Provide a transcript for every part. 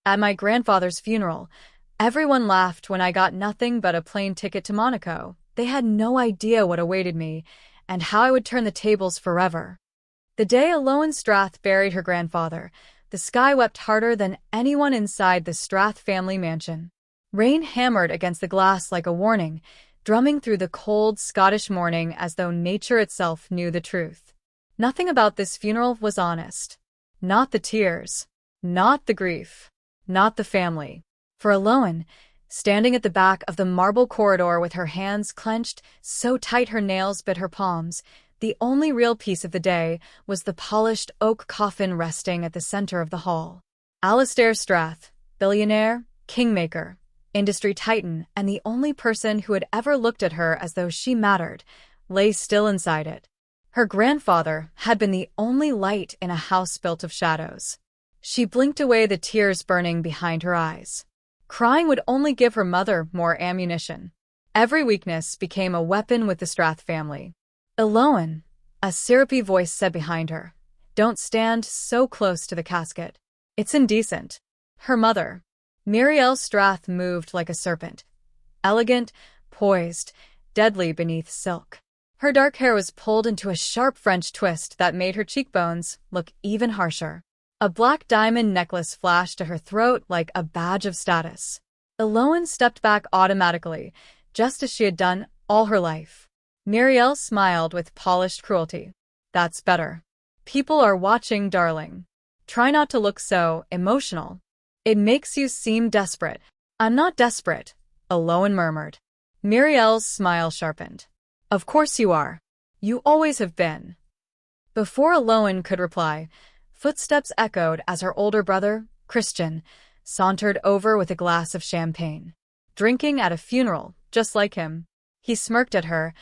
At my grandfather's funeral, everyone laughed when I got nothing but a plane ticket to Monaco. They had no idea what awaited me and how I would turn the tables forever. The day Aloan Strath buried her grandfather, the sky wept harder than anyone inside the Strath family mansion. Rain hammered against the glass like a warning, drumming through the cold Scottish morning as though nature itself knew the truth. Nothing about this funeral was honest. Not the tears. Not the grief. Not the family. For Aloan, standing at the back of the marble corridor with her hands clenched so tight her nails bit her palms, the only real piece of the day was the polished oak coffin resting at the center of the hall. Alastair Strath, billionaire, kingmaker, industry titan, and the only person who had ever looked at her as though she mattered, lay still inside it. Her grandfather had been the only light in a house built of shadows. She blinked away the tears burning behind her eyes. Crying would only give her mother more ammunition. Every weakness became a weapon with the Strath family. Aloan, a syrupy voice said behind her, "Don't stand so close to the casket. It's indecent." Her mother, Muriel Strath, moved like a serpent. Elegant, poised, deadly beneath silk. Her dark hair was pulled into a sharp French twist that made her cheekbones look even harsher. A black diamond necklace flashed to her throat like a badge of status. Aloan stepped back automatically, just as she had done all her life. Muriel smiled with polished cruelty. "That's better. People are watching, darling. Try not to look so emotional. It makes you seem desperate." "I'm not desperate," Aloan murmured. Muriel's smile sharpened. "Of course you are. You always have been." Before Aloan could reply, footsteps echoed as her older brother, Christian, sauntered over with a glass of champagne. Drinking at a funeral, just like him. He smirked at her,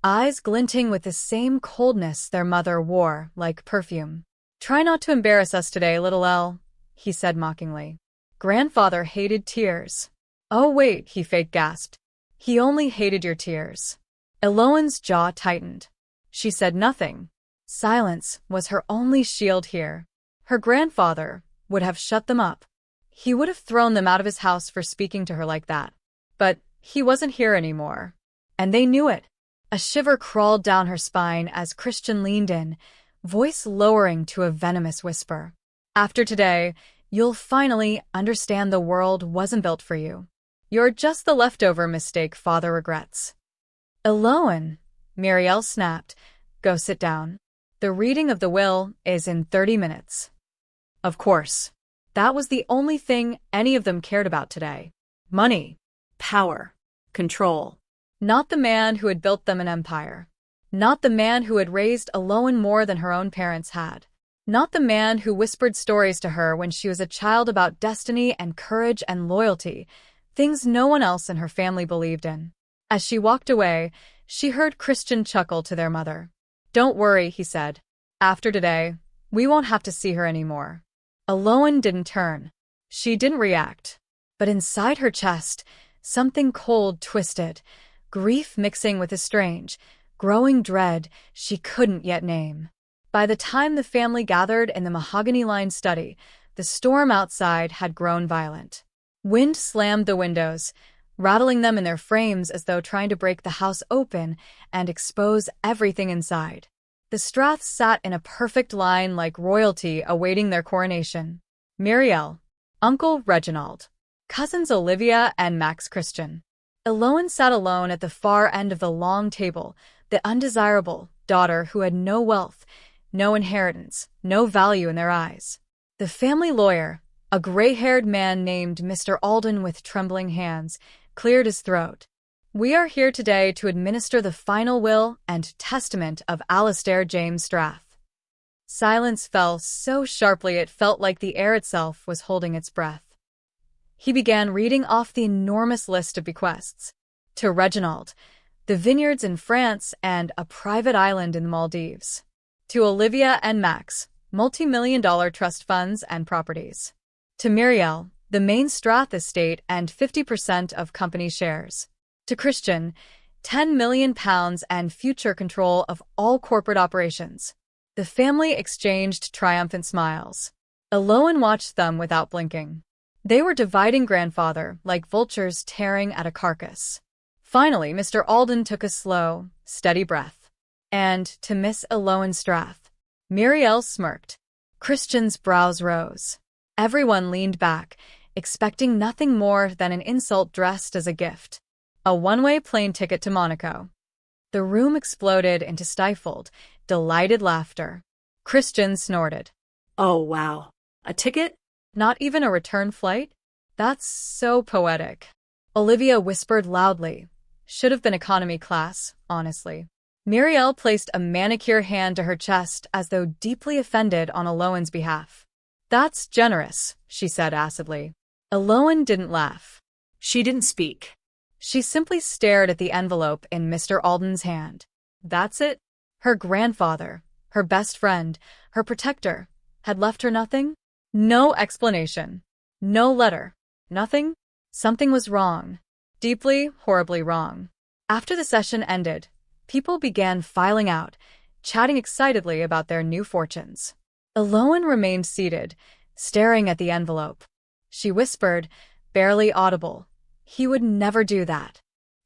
eyes glinting with the same coldness their mother wore like perfume. "Try not to embarrass us today, little Elle," he said mockingly. Grandfather hated tears. "Oh wait," he fake gasped. "He only hated your tears." Aloan's jaw tightened. She said nothing. Silence was her only shield here. Her grandfather would have shut them up. He would have thrown them out of his house for speaking to her like that. But he wasn't here anymore. And they knew it. A shiver crawled down her spine as Christian leaned in, voice lowering to a venomous whisper. "After today, you'll finally understand the world wasn't built for you. You're just the leftover mistake father regrets." "Aloan," Muriel snapped, "go sit down. The reading of the will is in 30 minutes. Of course. That was the only thing any of them cared about today. Money, power, control. Not the man who had built them an empire. Not the man who had raised Aloan more than her own parents had. Not the man who whispered stories to her when she was a child about destiny and courage and loyalty, things no one else in her family believed in. As she walked away, she heard Christian chuckle to their mother. "Don't worry," he said. "After today, we won't have to see her anymore." Aloan didn't turn. She didn't react. But inside her chest, something cold twisted, grief mixing with a strange, growing dread she couldn't yet name. By the time the family gathered in the mahogany-lined study, the storm outside had grown violent. Wind slammed the windows, rattling them in their frames as though trying to break the house open and expose everything inside. The Straths sat in a perfect line like royalty awaiting their coronation. Muriel, Uncle Reginald, cousins Olivia and Max Christian. Aloan sat alone at the far end of the long table, the undesirable daughter who had no wealth, no inheritance, no value in their eyes. The family lawyer, a gray-haired man named Mr. Alden with trembling hands, cleared his throat. "We are here today to administer the final will and testament of Alastair James Strath." Silence fell so sharply it felt like the air itself was holding its breath. He began reading off the enormous list of bequests. To Reginald, the vineyards in France and a private island in the Maldives. To Olivia and Max, multi-million-dollar trust funds and properties. To Muriel, the main Strath estate and 50% of company shares. To Christian, £10 million and future control of all corporate operations. The family exchanged triumphant smiles. Aloan watched them without blinking. They were dividing grandfather like vultures tearing at a carcass. Finally, Mr. Alden took a slow, steady breath. And, to Miss Eloan Strath, Muriel smirked. Christian's brows rose. Everyone leaned back, expecting nothing more than an insult dressed as a gift. A one-way plane ticket to Monaco. The room exploded into stifled, delighted laughter. Christian snorted. Oh, wow. A ticket? Not even a return flight? That's so poetic. Olivia whispered loudly. Should have been economy class, honestly. Muriel placed a manicure hand to her chest as though deeply offended on Eloan's behalf. That's generous, she said acidly. Eloan didn't laugh. She didn't speak. She simply stared at the envelope in Mr. Alden's hand. That's it? Her grandfather, her best friend, her protector, had left her nothing? No explanation. No letter. Nothing? Something was wrong. Deeply, horribly wrong. After the session ended, people began filing out, chatting excitedly about their new fortunes. Eloan remained seated, staring at the envelope. She whispered, barely audible, "He would never do that."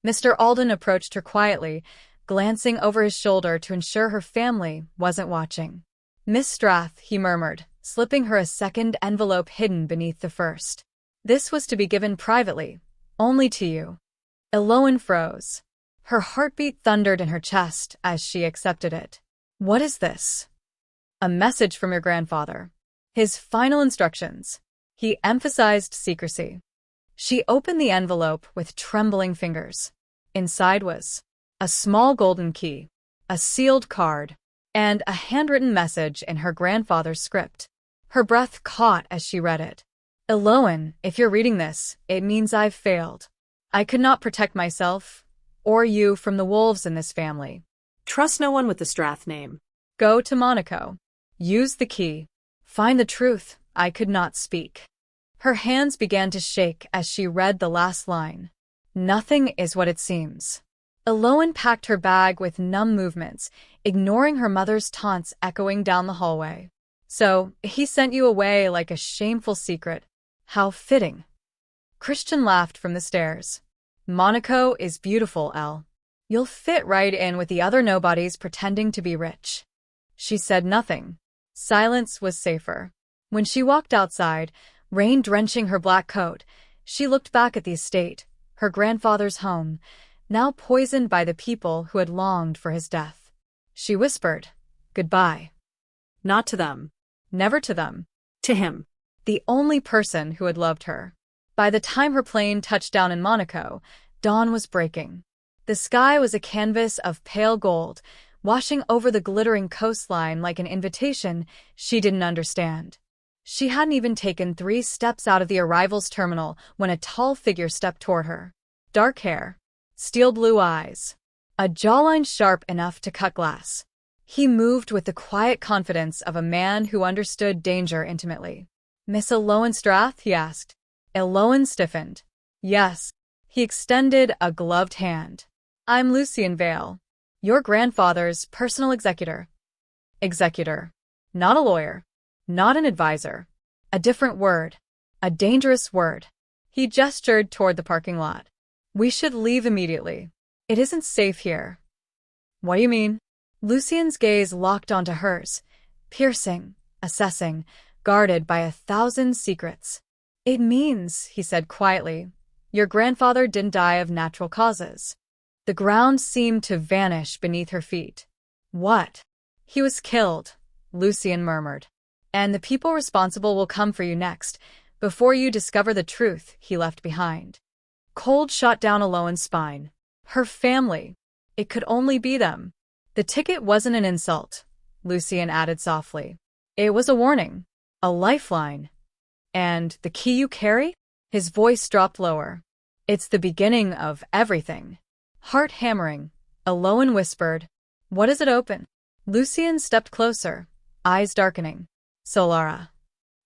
Mr. Alden approached her quietly, glancing over his shoulder to ensure her family wasn't watching. "Miss Strath," he murmured, slipping her a second envelope hidden beneath the first. "This was to be given privately, only to you." Eloan froze. Her heartbeat thundered in her chest as she accepted it. "What is this?" "A message from your grandfather. His final instructions." He emphasized secrecy. She opened the envelope with trembling fingers. Inside was a small golden key, a sealed card, and a handwritten message in her grandfather's script. Her breath caught as she read it. "Eloan, if you're reading this, it means I've failed. I could not protect myself, or you, from the wolves in this family. Trust no one with the Strath name. Go to Monaco. Use the key. Find the truth. I could not speak." Her hands began to shake as she read the last line. "Nothing is what it seems." Eloan packed her bag with numb movements, ignoring her mother's taunts echoing down the hallway. "So, he sent you away like a shameful secret. How fitting." Christian laughed from the stairs. "Monaco is beautiful, Elle. You'll fit right in with the other nobodies pretending to be rich." She said nothing. Silence was safer. When she walked outside, rain drenching her black coat, she looked back at the estate, her grandfather's home, now poisoned by the people who had longed for his death. She whispered, "Goodbye." Not to them. Never to them. To him. The only person who had loved her. By the time her plane touched down in Monaco, dawn was breaking. The sky was a canvas of pale gold, washing over the glittering coastline like an invitation she didn't understand. She hadn't even taken 3 steps out of the arrivals terminal when a tall figure stepped toward her. Dark hair, steel blue eyes, a jawline sharp enough to cut glass. He moved with the quiet confidence of a man who understood danger intimately. "Miss Eloan Strath?" he asked. Eloan stiffened. "Yes." He extended a gloved hand. "I'm Lucien Vale, your grandfather's personal executor." Executor. Not a lawyer. Not an advisor. A different word. A dangerous word. He gestured toward the parking lot. "We should leave immediately. It isn't safe here." "What do you mean?" Lucien's gaze locked onto hers, piercing, assessing, guarded by 1,000 secrets. "It means," he said quietly, "your grandfather didn't die of natural causes." The ground seemed to vanish beneath her feet. "What?" "He was killed," Lucien murmured. "And the people responsible will come for you next, before you discover the truth he left behind." Cold shot down Eloan's spine. Her family. It could only be them. "The ticket wasn't an insult," Lucien added softly. "It was a warning. A lifeline." "And the key you carry?" His voice dropped lower. "It's the beginning of everything." Heart hammering, Eloan whispered, "What does it open?" Lucien stepped closer, eyes darkening. "Solara."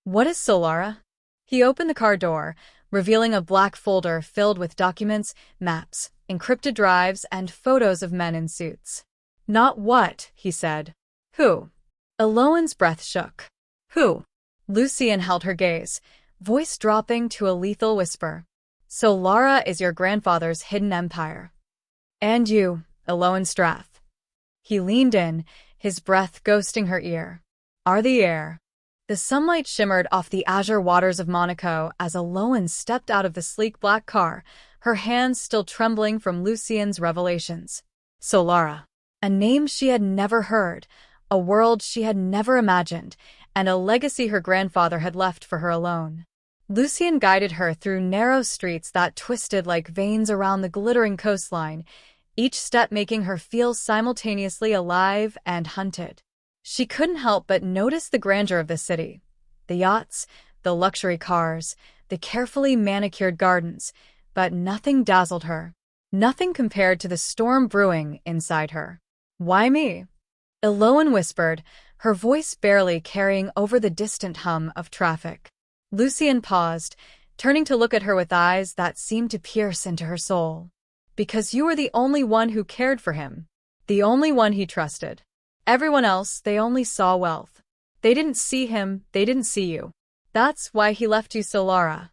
"What is Solara?" He opened the car door, revealing a black folder filled with documents, maps, encrypted drives, and photos of men in suits. "Not what," he said. "Who?" Eloan's breath shook. "Who?" Lucien held her gaze, voice dropping to a lethal whisper. So Lara is your grandfather's hidden empire. And you, Eloan Strath. He leaned in, his breath ghosting her ear. Are the heir. The sunlight shimmered off the azure waters of Monaco as Eloan stepped out of the sleek black car, her hands still trembling from Lucien's revelations. Solara. A name she had never heard, a world she had never imagined, and a legacy her grandfather had left for her alone. Lucien guided her through narrow streets that twisted like veins around the glittering coastline, each step making her feel simultaneously alive and hunted. She couldn't help but notice the grandeur of the city. The yachts, the luxury cars, the carefully manicured gardens, but nothing dazzled her. Nothing compared to the storm brewing inside her. Why me? Eloan whispered, her voice barely carrying over the distant hum of traffic. Lucien paused, turning to look at her with eyes that seemed to pierce into her soul. Because you were the only one who cared for him. The only one he trusted. Everyone else, they only saw wealth. They didn't see him, they didn't see you. That's why he left you, Solara.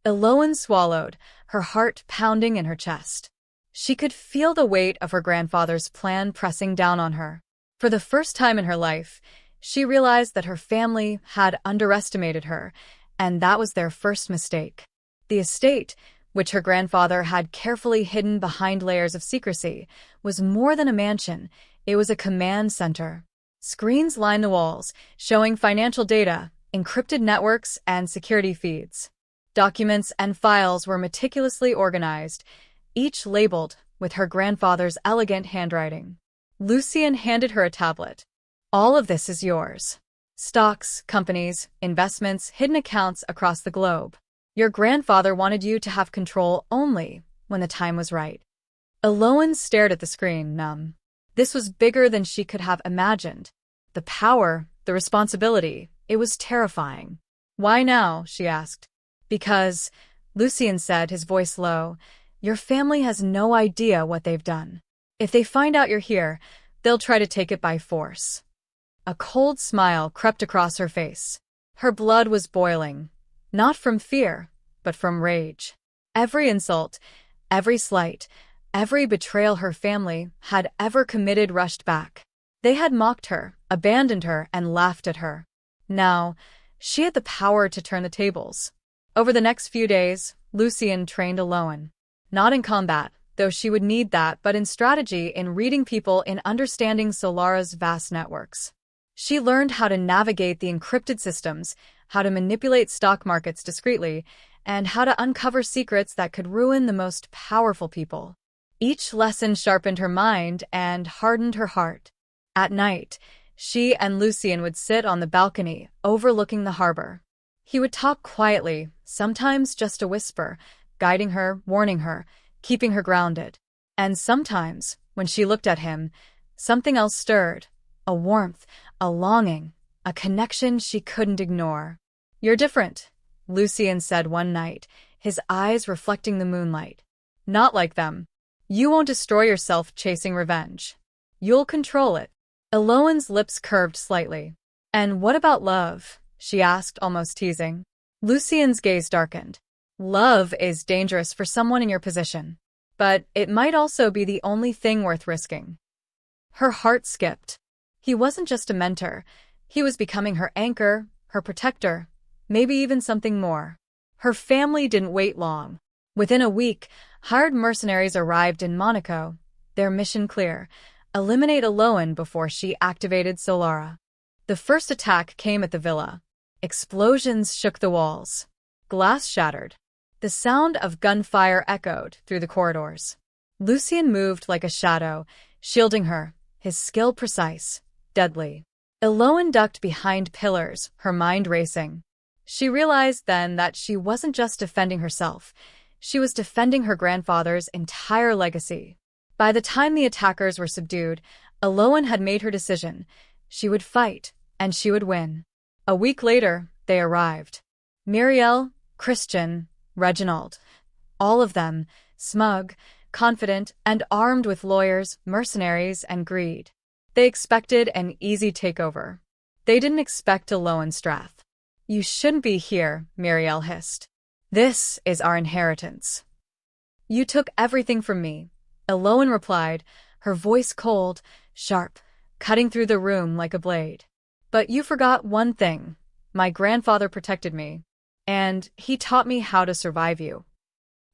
Eloan swallowed, her heart pounding in her chest. She could feel the weight of her grandfather's plan pressing down on her. For the first time in her life, she realized that her family had underestimated her, and that was their first mistake. The estate, which her grandfather had carefully hidden behind layers of secrecy, was more than a mansion, it was a command center. Screens lined the walls, showing financial data, encrypted networks, and security feeds. Documents and files were meticulously organized, each labeled with her grandfather's elegant handwriting. Lucien handed her a tablet. All of this is yours. Stocks, companies, investments, hidden accounts across the globe. Your grandfather wanted you to have control only when the time was right. Eloan stared at the screen, numb. This was bigger than she could have imagined. The power, the responsibility, it was terrifying. Why now? She asked. Because, Lucien said, his voice low, your family has no idea what they've done. If they find out you're here, they'll try to take it by force. A cold smile crept across her face. Her blood was boiling, not from fear, but from rage. Every insult, every slight, every betrayal her family had ever committed rushed back. They had mocked her, abandoned her, and laughed at her. Now, she had the power to turn the tables. Over the next few days, Lucien trained Eloan. Not in combat, though she would need that, but in strategy, in reading people, in understanding Solara's vast networks. She learned how to navigate the encrypted systems, how to manipulate stock markets discreetly, and how to uncover secrets that could ruin the most powerful people. Each lesson sharpened her mind and hardened her heart. At night, she and Lucien would sit on the balcony, overlooking the harbor. He would talk quietly, sometimes just a whisper, guiding her, warning her, keeping her grounded. And sometimes, when she looked at him, something else stirred. A warmth, a longing, a connection she couldn't ignore. You're different, Lucien said one night, his eyes reflecting the moonlight. Not like them. You won't destroy yourself chasing revenge. You'll control it. Eloan's lips curved slightly. And what about love? She asked, almost teasing. Lucien's gaze darkened. Love is dangerous for someone in your position. But it might also be the only thing worth risking. Her heart skipped. He wasn't just a mentor. He was becoming her anchor, her protector, maybe even something more. Her family didn't wait long. Within a week, hired mercenaries arrived in Monaco, their mission clear: eliminate Eloan before she activated Solara. The first attack came at the villa. Explosions shook the walls. Glass shattered. The sound of gunfire echoed through the corridors. Lucien moved like a shadow, shielding her, his skill precise, deadly. Eloan ducked behind pillars, her mind racing. She realized then that she wasn't just defending herself. She was defending her grandfather's entire legacy. By the time the attackers were subdued, Eloan had made her decision. She would fight, and she would win. A week later, they arrived. Muriel, Christian, Reginald. All of them, smug, confident, and armed with lawyers, mercenaries, and greed. They expected an easy takeover. They didn't expect Eloan Strath. You shouldn't be here, Muriel hissed. This is our inheritance. You took everything from me, Eloan replied, her voice cold, sharp, cutting through the room like a blade. But you forgot one thing. My grandfather protected me, and he taught me how to survive you.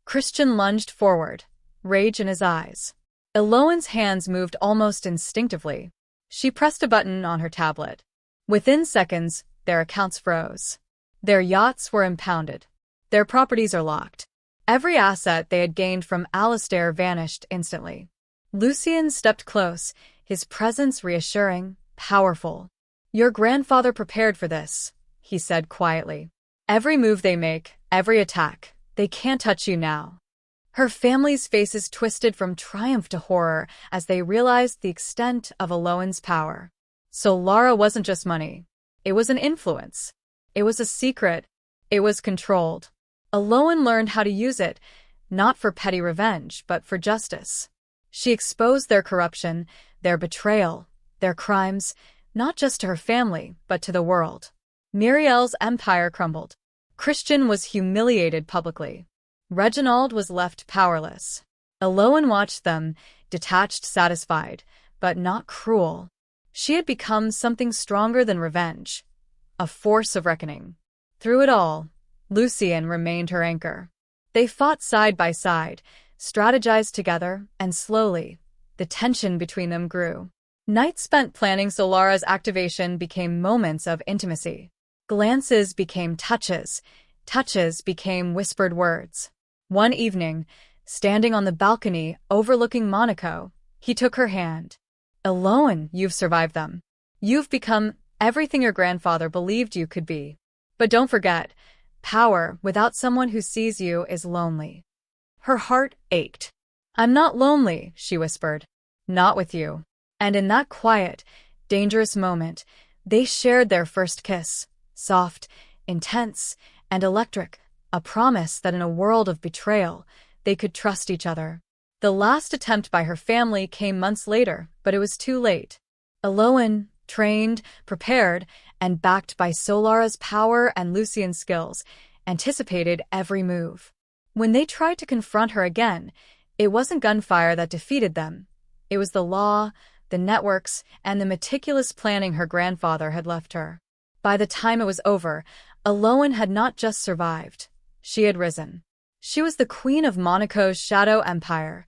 Christian lunged forward, rage in his eyes. Eloan's hands moved almost instinctively. She pressed a button on her tablet. Within seconds, their accounts froze. Their yachts were impounded. Their properties are locked. Every asset they had gained from Alistair vanished instantly. Lucien stepped close, his presence reassuring, powerful. Your grandfather prepared for this, he said quietly. Every move they make, every attack, they can't touch you now. Her family's faces twisted from triumph to horror as they realized the extent of Eloan's power. So Lara wasn't just money. It was an influence. It was a secret. It was controlled. Eloan learned how to use it, not for petty revenge, but for justice. She exposed their corruption, their betrayal, their crimes, not just to her family, but to the world. Muriel's empire crumbled. Christian was humiliated publicly. Reginald was left powerless. Eloan watched them, detached, satisfied, but not cruel. She had become something stronger than revenge, a force of reckoning. Through it all, Lucien remained her anchor. They fought side by side, strategized together, and slowly, the tension between them grew. Nights spent planning Solara's activation became moments of intimacy. Glances became touches, touches became whispered words. One evening, standing on the balcony overlooking Monaco, he took her hand. Eloan, you've survived them. You've become everything your grandfather believed you could be. But don't forget, power without someone who sees you is lonely. Her heart ached. I'm not lonely, she whispered. Not with you. And in that quiet, dangerous moment, they shared their first kiss, soft, intense, and electric, a promise that in a world of betrayal, they could trust each other. The last attempt by her family came months later, but it was too late. Eloan, trained, prepared, and backed by Solara's power and Lucien's skills, anticipated every move. When they tried to confront her again, it wasn't gunfire that defeated them. It was the law, the networks, and the meticulous planning her grandfather had left her. By the time it was over, Eloan had not just survived. She had risen. She was the queen of Monaco's shadow empire,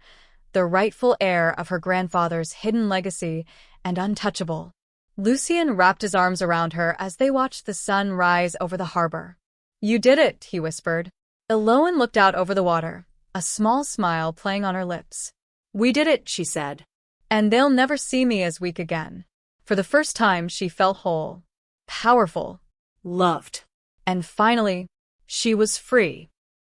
the rightful heir of her grandfather's hidden legacy, and untouchable. Lucien wrapped his arms around her as they watched the sun rise over the harbor. You did it, he whispered. Eloan looked out over the water, a small smile playing on her lips. We did it, she said. And they'll never see me as weak again. For the first time, she felt whole, powerful, loved. And finally, she was free.